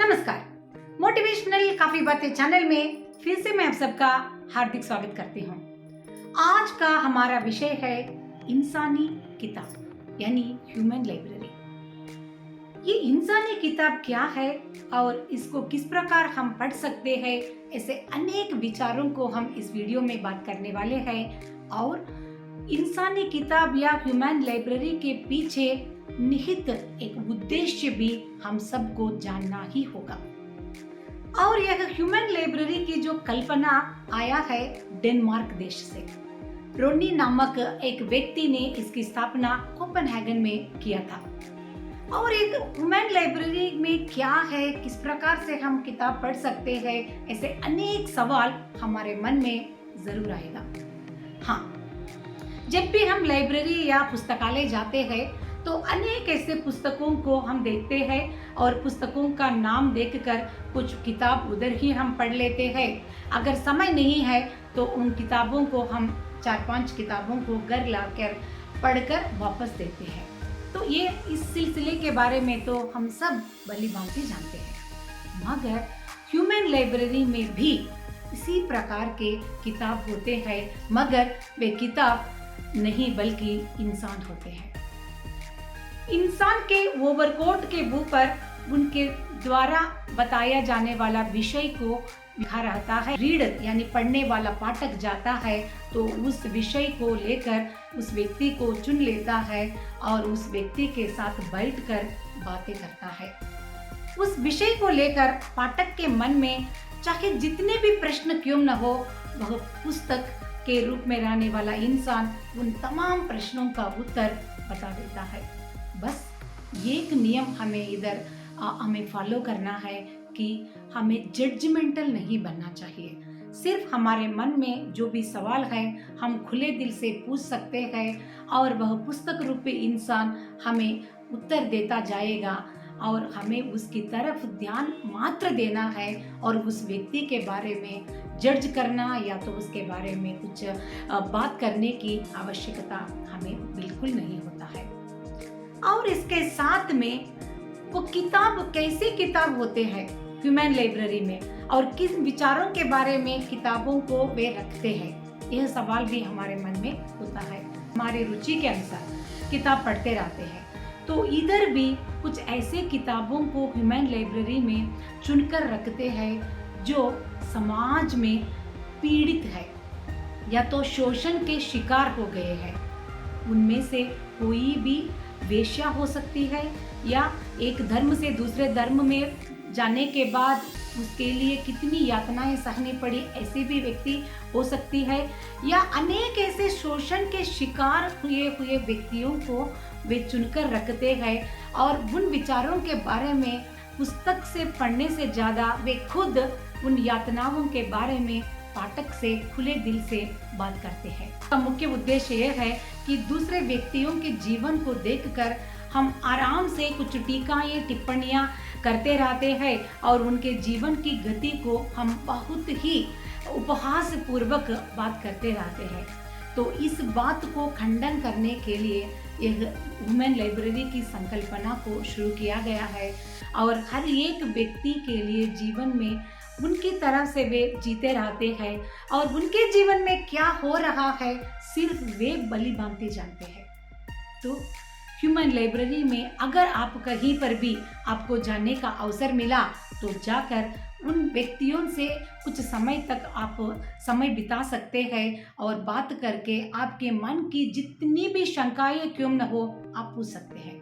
नमस्कार। मोटिवेशनल काफी बातें चैनल में फिर से मैं आप सबका हार्दिक स्वागत करती हूँ। आज का हमारा विषय है इंसानी किताब यानी ह्यूमन लाइब्रेरी। ये इंसानी किताब क्या है और इसको किस प्रकार हम पढ़ सकते हैं, ऐसे अनेक विचारों को हम इस वीडियो में बात करने वाले हैं। और इंसानी किताब या ह्यूमन लाइब्रेरी के पीछे निहित एक उद्देश्य भी हम सबको जानना ही होगा। और यह ह्यूमन लाइब्रेरी की जो कल्पना आया है डेनमार्क देश से। रोनी नामक एक व्यक्ति ने इसकी स्थापना कोपेनहेगन में किया था। और एक ह्यूमन लाइब्रेरी में क्या है, किस प्रकार से हम किताब पढ़ सकते हैं, ऐसे अनेक सवाल हमारे मन में जरूर आएगा। हाँ, जब भी हम लाइब्रेरी या पुस्तकालय जाते हैं तो अनेक ऐसे पुस्तकों को हम देखते हैं और पुस्तकों का नाम देखकर कुछ किताब उधर ही हम पढ़ लेते हैं। अगर समय नहीं है तो उन किताबों को हम 4-5 किताबों को घर लाकर पढ़कर वापस देते हैं। तो ये इस सिलसिले के बारे में तो हम सब भली भांति जानते हैं। मगर ह्यूमन लाइब्रेरी में भी इसी प्रकार के किताब होते हैं, मगर वे किताब नहीं बल्कि इंसान होते हैं। इंसान के ओवरकोट के ऊपर उनके द्वारा बताया जाने वाला विषय को लिखा रहता है। रीडर यानी पढ़ने वाला पाठक जाता है तो उस विषय को लेकर उस व्यक्ति को चुन लेता है और उस व्यक्ति के साथ बैठकर बातें करता है। उस विषय को लेकर पाठक के मन में चाहे जितने भी प्रश्न क्यों न हो, वह पुस्तक के रूप में रहने वाला इंसान उन तमाम प्रश्नों का उत्तर बता देता है। बस एक नियम हमें इधर हमें फॉलो करना है कि हमें जजमेंटल नहीं बनना चाहिए। सिर्फ हमारे मन में जो भी सवाल है हम खुले दिल से पूछ सकते हैं और वह पुस्तक रूपी इंसान हमें उत्तर देता जाएगा और हमें उसकी तरफ ध्यान मात्र देना है और उस व्यक्ति के बारे में जज करना या तो उसके बारे में कुछ बात करने की आवश्यकता हमें बिल्कुल नहीं होता है। और इसके साथ में वो किताब कैसी किताब होते हैं ह्यूमन लाइब्रेरी में और किस विचारों के बारे में किताबों को वे रखते हैं, यह सवाल भी हमारे मन में होता है। हमारी रुचि के अनुसार किताब पढ़ते रहते हैं तो इधर भी कुछ ऐसे किताबों को ह्यूमन लाइब्रेरी में चुनकर रखते हैं जो समाज में पीड़ित है या तो शोषण के शिकार हो गए हैं। उनमें से कोई भी वेश्या हो सकती है या एक धर्म से दूसरे धर्म में जाने के बाद उसके लिए कितनी यातनाएं सहनी पड़ी, ऐसे भी व्यक्ति हो सकती है, या अनेक ऐसे शोषण के शिकार हुए व्यक्तियों को वे चुनकर रखते हैं और उन विचारों के बारे में पुस्तक से पढ़ने से ज़्यादा वे खुद उन यातनाओं के बारे में पाठक से खुले दिल से बात करते हैं। का मुख्य उद्देश्य यह है कि दूसरे व्यक्तियों के जीवन को देखकर हम आराम से कुछ टीकाएं टिप्पणियां करते रहते हैं और उनके जीवन की गति को हम बहुत ही उपहास पूर्वक बात करते रहते हैं। तो इस बात को खंडन करने के लिए यह ह्यूमन लाइब्रेरी की संकल्पना को शुरू किया गया है और हर एक व्यक्ति के लिए जीवन में उनकी तरह से वे जीते रहते हैं और उनके जीवन में क्या हो रहा है सिर्फ वे भली भांति जानते हैं। तो ह्यूमन लाइब्रेरी में अगर आप कहीं पर भी आपको जानने का अवसर मिला तो जाकर उन व्यक्तियों से कुछ समय तक आप समय बिता सकते हैं और बात करके आपके मन की जितनी भी शंकाएं क्यों न हो आप पूछ सकते हैं।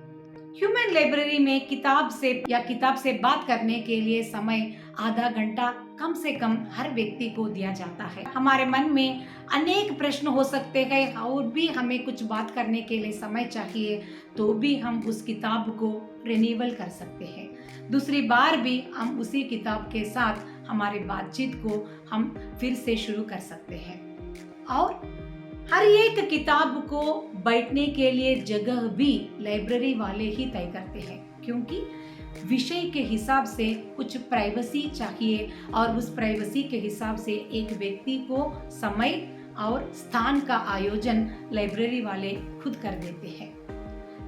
ह्यूमन लाइब्रेरी में किताब से बात करने के लिए समय आधा घंटा कम से कम हर व्यक्ति को दिया जाता है। हमारे मन में अनेक प्रश्न हो सकते हैं और भी हमें कुछ बात करने के लिए समय चाहिए तो भी हम उस किताब को रिन्यूअल कर सकते हैं। दूसरी बार भी हम उसी किताब के साथ हमारी बातचीत को हम फिर से शुरू कर सकते हैं। और हर एक किताब को बैठने के लिए जगह भी लाइब्रेरी वाले ही तय करते हैं, क्योंकि विषय के हिसाब से कुछ प्राइवेसी चाहिए और उस प्राइवेसी के हिसाब से एक व्यक्ति को समय और स्थान का आयोजन लाइब्रेरी वाले खुद कर देते हैं।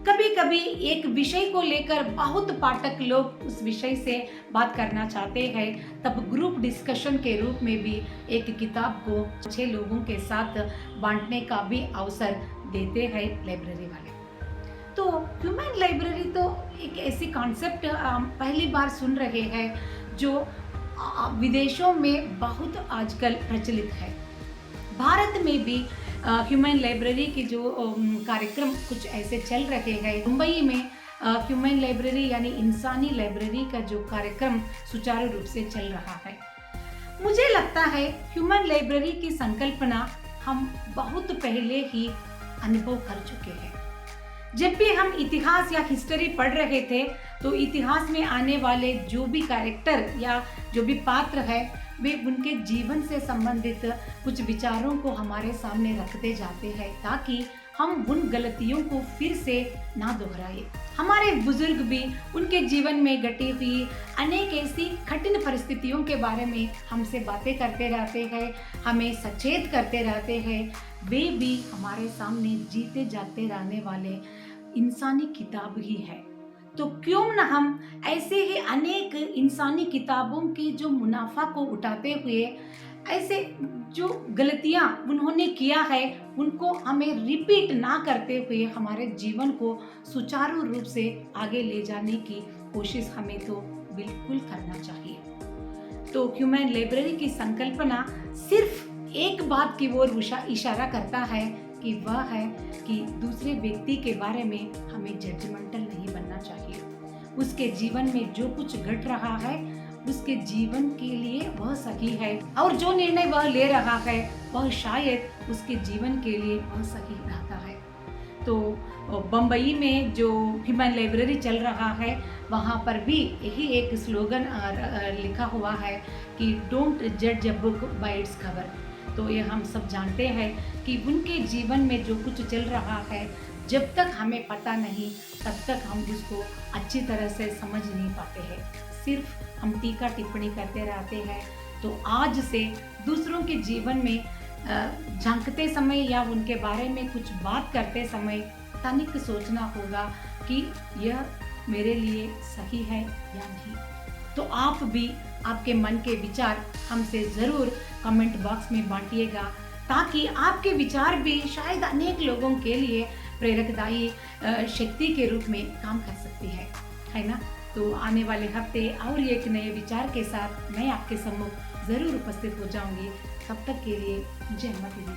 कभी कभी एक विषय को लेकर बहुत पाठक लोग उस विषय से बात करना चाहते हैं, तब ग्रुप डिस्कशन के रूप में भी एक किताब को 6 लोगों के साथ बांटने का भी अवसर देते हैं लाइब्रेरी वाले। तो ह्यूमन लाइब्रेरी तो एक ऐसी कॉन्सेप्ट पहली बार सुन रहे हैं जो विदेशों में बहुत आजकल प्रचलित है। भारत में भी ह्यूमन लाइब्रेरी की जो कार्यक्रम कुछ ऐसे चल रहे हैं। मुंबई में ह्यूमन लाइब्रेरी यानी इंसानी लाइब्रेरी का जो कार्यक्रम सुचारू रूप से चल रहा है। मुझे लगता है ह्यूमन लाइब्रेरी की संकल्पना हम बहुत पहले ही अनुभव कर चुके हैं। जब भी हम इतिहास या हिस्ट्री पढ़ रहे थे तो इतिहास में आने वाले जो भी कैरेक्टर या जो भी पात्र है वे उनके जीवन से संबंधित कुछ विचारों को हमारे सामने रखते जाते हैं ताकि हम उन गलतियों को फिर से ना दोहराए। हमारे बुजुर्ग भी उनके जीवन में घटी हुई अनेक ऐसी कठिन परिस्थितियों के बारे में हमसे बातें करते रहते हैं, हमें सचेत करते रहते हैं। वे भी हमारे सामने जीते जाते रहने वाले इंसानी किताब ही है। तो क्यों न हम ऐसे ही अनेक इंसानी किताबों की जो मुनाफा को उठाते हुए ऐसे जो गलतियां उन्होंने किया है उनको हमें रिपीट ना करते हुए हमारे जीवन को सुचारू रूप से आगे ले जाने की कोशिश हमें तो बिल्कुल करना चाहिए। तो ह्यूमन लाइब्रेरी की संकल्पना सिर्फ एक बात की ओर इशारा करता है कि वह है कि दूसरे व्यक्ति के बारे में हमें जजमेंटल नहीं बनना चाहिए। उसके जीवन में जो कुछ घट रहा है उसके जीवन के लिए वह सही है और जो निर्णय वह ले रहा है वह शायद उसके जीवन के लिए वह सही रहता है। तो बम्बई में जो ह्यूमन लाइब्रेरी चल रहा है वहाँ पर भी यही एक स्लोगन लिखा हुआ है कि डोंट जज a book by its cover. तो ये हम सब जानते हैं कि उनके जीवन में जो कुछ चल रहा है जब तक हमें पता नहीं तब तक हम उसको अच्छी तरह से समझ नहीं पाते हैं, सिर्फ हम टीका टिप्पणी करते रहते हैं। तो आज से दूसरों के जीवन में झांकते समय या उनके बारे में कुछ बात करते समय तनिक सोचना होगा कि यह मेरे लिए सही है या नहीं। तो आप भी आपके मन के विचार हमसे ज़रूर कमेंट बॉक्स में बांटिएगा ताकि आपके विचार भी शायद अनेक लोगों के लिए प्रेरकदायी शक्ति के रूप में काम कर सकती है ना। तो आने वाले हफ्ते और एक नए विचार के साथ मैं आपके सम्मुख ज़रूर उपस्थित हो जाऊंगी। तब तक के लिए जय माता दी।